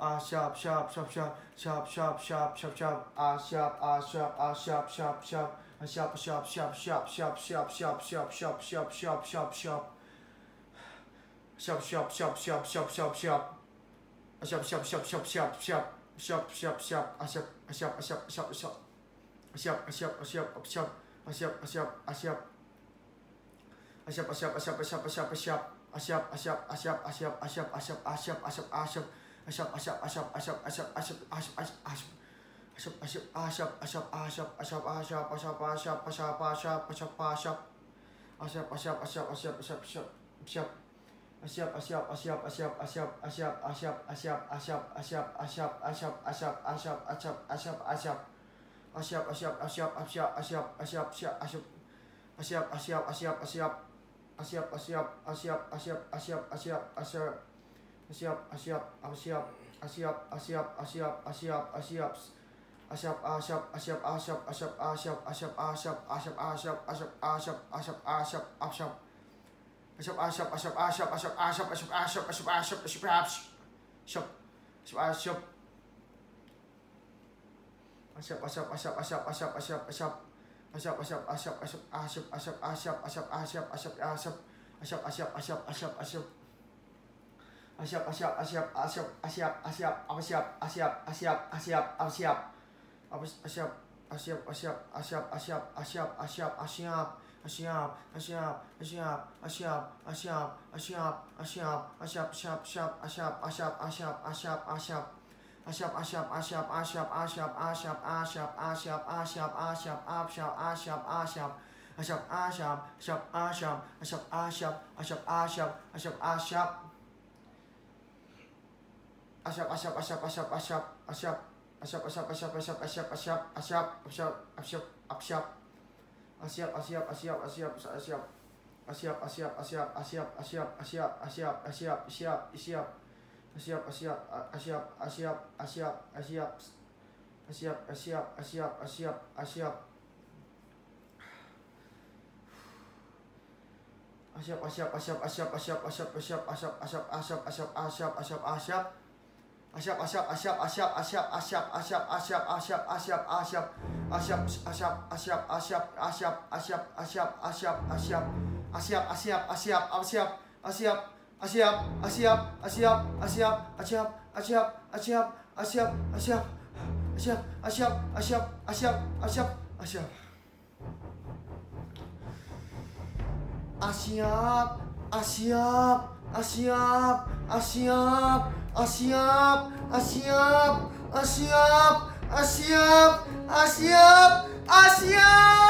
Asyap, syap, syap, syap, syap, syap, syap, syap, syap, asyap, asyap, asyap, syap, syap, asyap, syap, syap, syap, syap, syap, syap, syap, syap, syap, syap, syap, syap. Syap, syap, syap, syap, syap, syap, syap. Asyap, syap, syap, syap, syap, syap. Syap, syap, syap, asyap, asyap, asyap, asyap, asyap. Asyap, asyap, asyap, asyap. Asyap, asyap, asyap. Asyap, asyap, asyap, asyap, asyap, asyap. Asyap, asyap, asyap, asyap, asyap, asyap, asyap, asyap, asyap. Asyap, asyap, asyap, asyap, asyap, asyap, asyap, asyap. Asyap, asyap, asyap, asyap, asyap, asyap, asyap, asyap, asyap, asyap, asyap, asyap, asyap. Asyap, asyap, asyap, asyap, asyap, asyap, asyap. Asyap, asyap, asyap, asyap, asyap, asyap, asyap, asyap, asyap, asyap, asyap, asyap, asyap, asyap, asyap, asyap, asyap. Asyap, asyap, asyap, asyap, asyap, asyap, asyap, asyap. Asyap, asyap, asyap, asyap. Asyap, asyap, asyap, asyap, asyap, asyap, asyap. Asyap, asyap, asyap, asyap, asyap, asyap, asyap, asyap. Asyap, asyap, asyap, asyap, asyap, asyap, asyap, asyap, asyap, asyap, asyap, asyap, asyap, asyap, asyap. Asyap, asyap, asyap, asyap, asyap, asyap, asyap, asyap, asyap, asyap, asyap, asyap, asyap. Asyap, asyap, asyap, asyap, asyap, asyap, asyap. Asyap, asyap, asyap, asyap, asyap, asyap, asyap, asyap, asyap, asyap, asyap. Asyap, asyap, asyap, asyap, asyap. Asyap, asyap, asyap, asyap, asyap, asyap, asyap, asyap, asyap, asyap, asyap. Asyap, asyap, asyap, asyap, asyap, asyap, asyap, asyap. Asyap, asyap, asyap, asyap, asyap, asyap, asyap, asyap, syap, syap, asyap, asyap, asyap, asyap, asyap. Asyap, asyap, asyap, asyap, asyap, asyap, asyap, asyap, asyap, asyap, asyap, asyap, asyap. Asyap, asyap, asyap, asyap, asyap, asyap, asyap, asyap, asyap, asyap. Asyap, asyap, asyap, asyap, asyap, asyap. Asyap, asyap, asyap, asyap, asyap, asyap, asyap, asyap, asyap, asyap. Asyap, asyap, asyap, asyap, asyap. Asyap, asyap, asyap, asyap, asyap, asyap, asyap, asyap, asyap, asyap. Asyap, asyap, asyap, asyap, asyap, asyap. Asyap, asyap, asyap, asyap, asyap. Asyap, asyap, asyap, asyap, asyap, asyap, asyap, asyap, asyap, asyap, asyap, asyap, asyap, asyap. Asyap, asyap, asyap, asyap, asyap, asyap, asyap, asyap, asyap, asyap, asyap. Asyap, asyap, asyap, asyap, asyap, asyap, asyap, asyap, asyap. Asyap, asyap, asyap, asyap, asyap. Asyap, asyap, asyap, asyap, asyap, asyap, asyap, asyap, asyap. Asyap, asyap, asyap, asyap, asyap, asyap. Asyap, asyap, asyap, asyap, asyap, asyap, asyap, asyap, asyap, asyap.